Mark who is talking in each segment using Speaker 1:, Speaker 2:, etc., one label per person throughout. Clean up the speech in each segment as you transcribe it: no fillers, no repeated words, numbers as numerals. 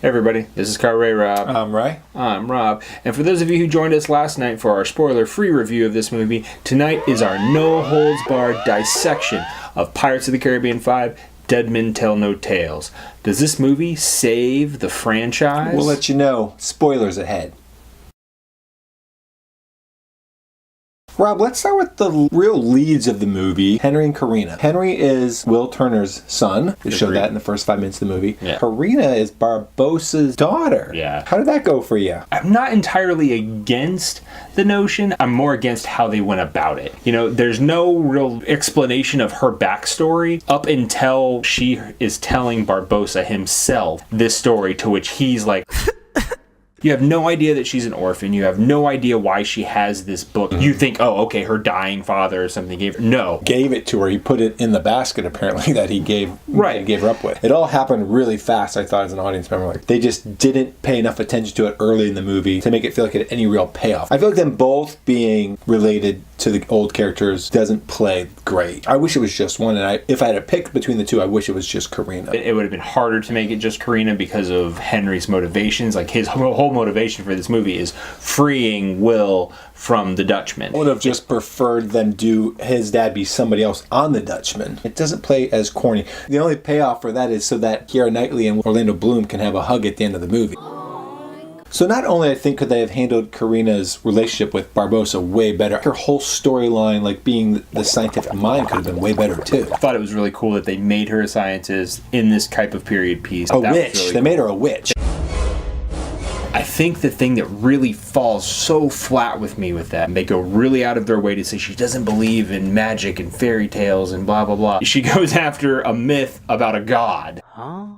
Speaker 1: Hey everybody, this is Car Ray Rob.
Speaker 2: I'm Ray.
Speaker 1: I'm Rob. And for those of you who joined us last night for our spoiler-free review of this movie, tonight is our no-holds-barred dissection of Pirates of the Caribbean 5, Dead Men Tell No Tales. Does this movie save the franchise?
Speaker 2: We'll let you know. Spoilers ahead. Rob, let's start with the real leads of the movie, Henry and Karina. Henry is Will Turner's son. They showed that in the first 5 minutes of the movie.
Speaker 1: Yeah.
Speaker 2: Karina is Barbossa's daughter.
Speaker 1: Yeah.
Speaker 2: How did that go for you?
Speaker 1: I'm not entirely against the notion. I'm more against how they went about it. You know, there's no real explanation of her backstory up until she is telling Barbossa himself this story, to which he's like... You have no idea that she's an orphan. You have no idea why she has this book. You think, oh, okay, her dying father or something gave her. No.
Speaker 2: Gave it to her. He put it in the basket, apparently, that he gave her up with. It all happened really fast, I thought, as an audience member. Like, they just didn't pay enough attention to it early in the movie to make it feel like it had any real payoff. I feel like them both being related to the old characters doesn't play great. I wish it was just one, and if I had to pick between the two, I wish it was just Karina.
Speaker 1: It would have been harder to make it just Karina because of Henry's motivations. Like, his whole motivation for this movie is freeing Will from the Dutchman.
Speaker 2: I would have just preferred them do his dad be somebody else on the Dutchman. It doesn't play as corny. The only payoff for that is so that Keira Knightley and Orlando Bloom can have a hug at the end of the movie. So not only, I think, could they have handled Karina's relationship with Barbossa way better, her whole storyline, like being the scientific mind, could have been way better too.
Speaker 1: I thought it was really cool that they made her a scientist in this type of period piece.
Speaker 2: A witch. They made her a witch.
Speaker 1: I think the thing that really falls so flat with me with that, and they go really out of their way to say she doesn't believe in magic and fairy tales and blah, blah, blah. She goes after a myth about a god.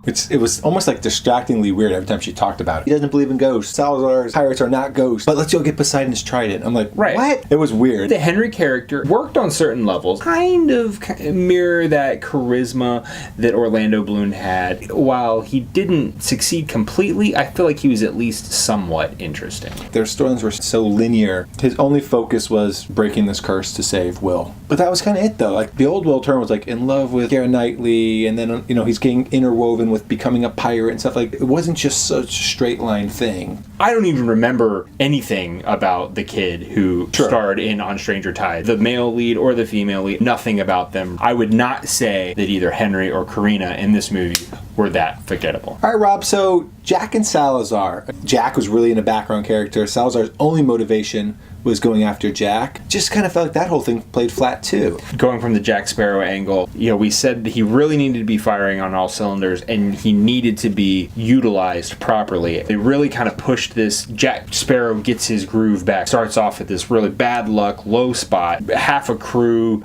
Speaker 2: It was almost like distractingly weird every time she talked about it. He doesn't believe in ghosts. Salazar's pirates are not ghosts. But let's go get Poseidon's trident. I'm like, what? It was weird.
Speaker 1: The Henry character worked on certain levels, kind of mirror that charisma that Orlando Bloom had. While he didn't succeed completely, I feel like he was at least somewhat interesting.
Speaker 2: Their storylines were so linear. His only focus was breaking this curse to save Will. But that was kind of it, though. Like, the old Will Turner was like in love with Keira Knightley, and then, you know, he's getting interwoven with becoming a pirate and stuff. Like, it wasn't just such a straight line thing.
Speaker 1: I don't even remember anything about the kid who starred in On Stranger Tides. The male lead or the female lead, nothing about them. I would not say that either Henry or Karina in this movie were that forgettable.
Speaker 2: All right, Rob, so Jack and Salazar. Jack was really in a background character. Salazar's only motivation was going after Jack. Just kind of felt like that whole thing played flat too.
Speaker 1: Going from the Jack Sparrow angle, you know, we said that he really needed to be firing on all cylinders and he needed to be utilized properly. They really kind of pushed this. Jack Sparrow gets his groove back. Starts off at this really bad luck, low spot. Half a crew,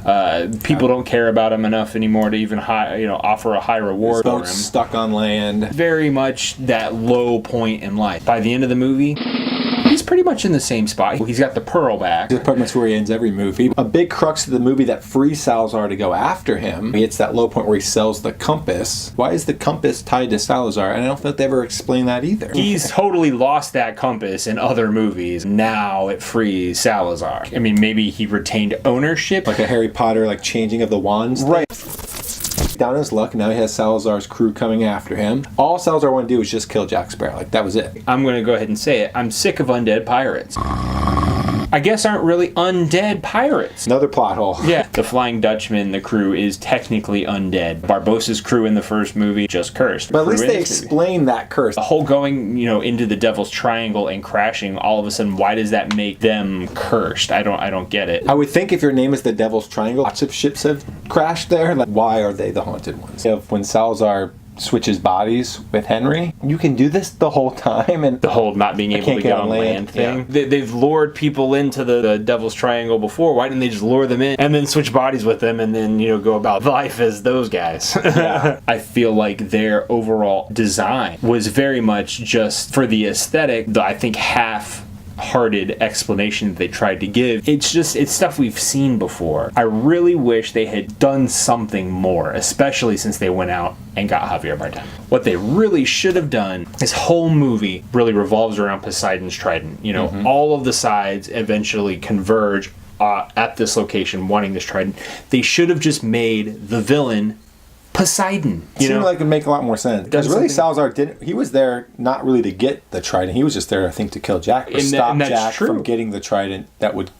Speaker 1: people don't care about him enough anymore to even offer a high reward for him.
Speaker 2: Stuck on land.
Speaker 1: Very much that low point in life. By the end of the movie, he's pretty much in the same spot. He's got the pearl back.
Speaker 2: That's pretty much where he ends every movie. A big crux of the movie that frees Salazar to go after him. It's that low point where he sells the compass. Why is the compass tied to Salazar? And I don't think they ever explain that either.
Speaker 1: He's totally lost that compass in other movies. Now it frees Salazar. I mean, maybe he retained ownership.
Speaker 2: Like a Harry Potter, like changing of the wands thing.
Speaker 1: Right.
Speaker 2: Down his luck, now he has Salazar's crew coming after him. All Salazar wanted to do was just kill Jack Sparrow. Like, that was it.
Speaker 1: I'm going to go ahead and say it. I'm sick of undead pirates. I guess aren't really undead pirates.
Speaker 2: Another plot hole.
Speaker 1: Yeah. The Flying Dutchman, the crew, is technically undead. Barbossa's crew in the first movie just cursed.
Speaker 2: But at least they explain that curse.
Speaker 1: The whole going, into the Devil's Triangle and crashing, all of a sudden, why does that make them cursed? I don't get it.
Speaker 2: I would think if your name is the Devil's Triangle, lots of ships have crashed there. Like, why are they the haunted ones? When Salazar switches bodies with Henry, you can do this the whole time. And
Speaker 1: the whole not being able to get on land thing. Yeah. They've lured people into the Devil's Triangle before. Why didn't they just lure them in and then switch bodies with them and then, go about life as those guys? Yeah. I feel like their overall design was very much just for the aesthetic. I think half-hearted explanation that they tried to give. It's stuff we've seen before. I really wish they had done something more, especially since they went out and got Javier Bardem. What they really should have done, this whole movie really revolves around Poseidon's trident. All of the sides eventually converge at this location wanting this trident. They should have just made the villain Poseidon.
Speaker 2: It seemed like it would make a lot more sense. Because really, Salazar he was there not really to get the trident. He was just there, I think, to kill Jack. Or stop Jack from getting the trident that would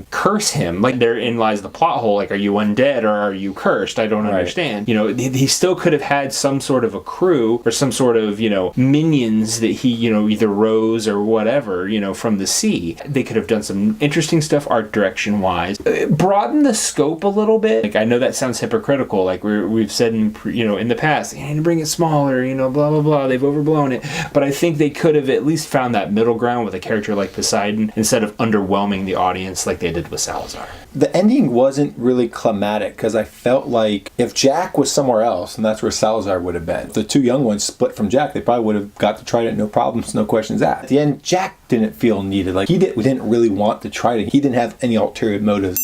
Speaker 1: curse him. Like, therein lies the plot hole. Like, are you undead or are you cursed? I don't understand. You know, he still could have had some sort of a crew or some sort of, you know, minions that he, you know, either rose or whatever, you know, from the sea. They could have done some interesting stuff art direction wise. Broaden the scope a little bit. Like, I know that sounds hypocritical. Like we've said in, you know, in the past, you need to bring it smaller, you know, blah, blah, blah. They've overblown it. But I think they could have at least found that middle ground with a character like Poseidon instead of underwhelming the audience like they did with Salazar.
Speaker 2: The ending wasn't really climatic because I felt like if Jack was somewhere else, and that's where Salazar would have been, if the two young ones split from Jack, they probably would have got the trident, no problems, no questions asked. At the end, Jack didn't feel needed. Like, he didn't really want the trident. He didn't have any ulterior motives,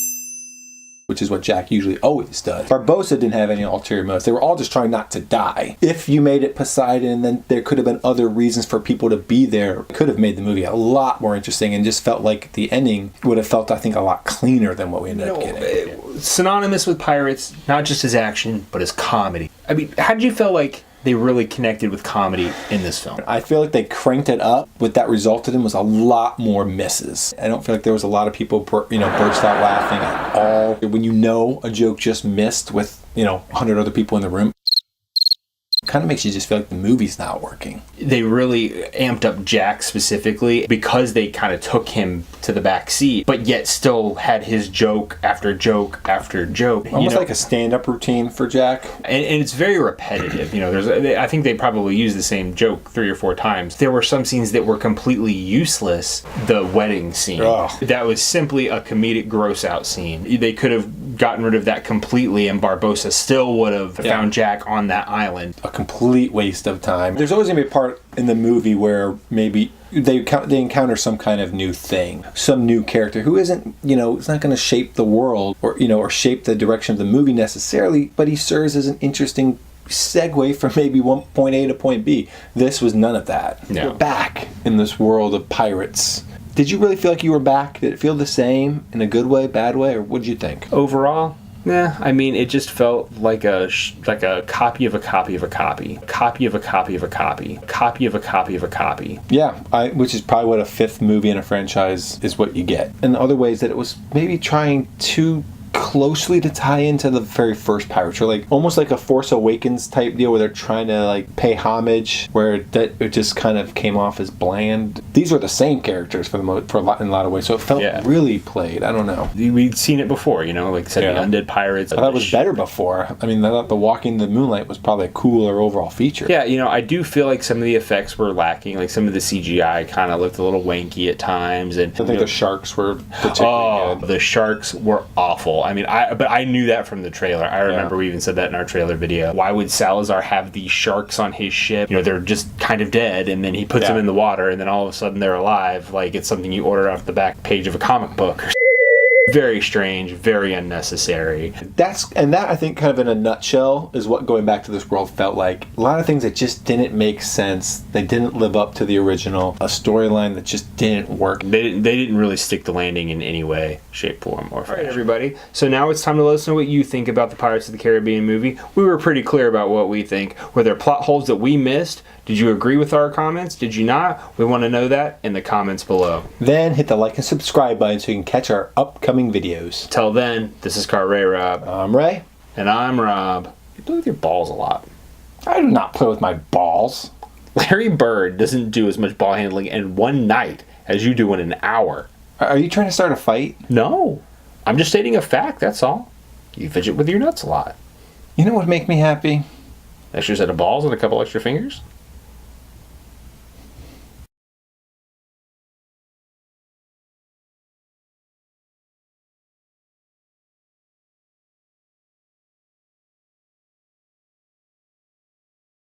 Speaker 2: which is what Jack usually always does. Barbossa didn't have any ulterior motives. They were all just trying not to die. If you made it Poseidon, then there could have been other reasons for people to be there. It could have made the movie a lot more interesting and just felt like the ending would have felt, I think, a lot cleaner than what we ended up getting.
Speaker 1: Synonymous with Pirates, not just as action, but as comedy. I mean, how did you feel like they really connected with comedy in this film?
Speaker 2: I feel like they cranked it up. What that resulted in was a lot more misses. I don't feel like there was a lot of people, burst out laughing at all. When you know a joke just missed with, 100 other people in the room, kind of makes you just feel like the movie's not working.
Speaker 1: They really amped up Jack specifically because they kind of took him to the back seat, but yet still had his joke after joke after joke.
Speaker 2: Almost like a stand-up routine for Jack.
Speaker 1: And it's very repetitive. I think they probably used the same joke 3 or 4 times. There were some scenes that were completely useless. The wedding scene.
Speaker 2: Ugh.
Speaker 1: That was simply a comedic gross-out scene. They could have gotten rid of that completely and Barbossa still would have found Jack on that island.
Speaker 2: A complete waste of time. There's always going to be a part in the movie where maybe they encounter some kind of new thing, some new character who isn't, it's not going to shape the world or shape the direction of the movie necessarily, but he serves as an interesting segue from maybe point A to point B. This was none of that.
Speaker 1: No.
Speaker 2: We're back in this world of pirates. Did you really feel like you were back? Did it feel the same in a good way, bad way, or what did you think?
Speaker 1: Overall, I mean, it just felt like a copy of a copy of a copy. Copy of a copy of a copy. Copy of a copy of a copy.
Speaker 2: Yeah, which is probably what a 5th movie in a franchise is what you get. In other ways that it was maybe trying to closely to tie into the very first Pirates, or like almost like a Force Awakens type deal where they're trying to like pay homage, where it just kind of came off as bland. These were the same characters in a lot of ways, so it felt really played. I don't know.
Speaker 1: We'd seen it before, like I said, the Undead Pirates.
Speaker 2: I thought it was better before. I mean, I thought the Walking the Moonlight was probably a cooler overall feature.
Speaker 1: Yeah, I do feel like some of the effects were lacking. Like some of the CGI kind of looked a little wanky at times, and
Speaker 2: I think the sharks were particularly good.
Speaker 1: The sharks were awful. I mean, but I knew that from the trailer. I remember we even said that in our trailer video. Why would Salazar have these sharks on his ship? They're just kind of dead, and then he puts them in the water, and then all of a sudden they're alive. Like it's something you order off the back page of a comic book. Very strange, very unnecessary.
Speaker 2: That I think kind of in a nutshell is what going back to this world felt like. A lot of things that just didn't make sense. They didn't live up to the original. A storyline that just didn't work.
Speaker 1: They didn't really stick the landing in any way, shape, form, or fashion. All right, everybody. So now it's time to let us know what you think about the Pirates of the Caribbean movie. We were pretty clear about what we think. Were there plot holes that we missed? Did you agree with our comments? Did you not? We want to know that in the comments below.
Speaker 2: Then hit the like and subscribe button so you can catch our upcoming videos.
Speaker 1: Till then, this is Ray Rob.
Speaker 2: I'm Ray.
Speaker 1: And I'm Rob. You play with your balls a lot.
Speaker 2: I do not play with my balls.
Speaker 1: Larry Bird doesn't do as much ball handling in one night as you do in an hour.
Speaker 2: Are you trying to start a fight?
Speaker 1: No. I'm just stating a fact, that's all. You fidget with your nuts a lot.
Speaker 2: You know what would make me happy?
Speaker 1: Extra set of balls and a couple extra fingers?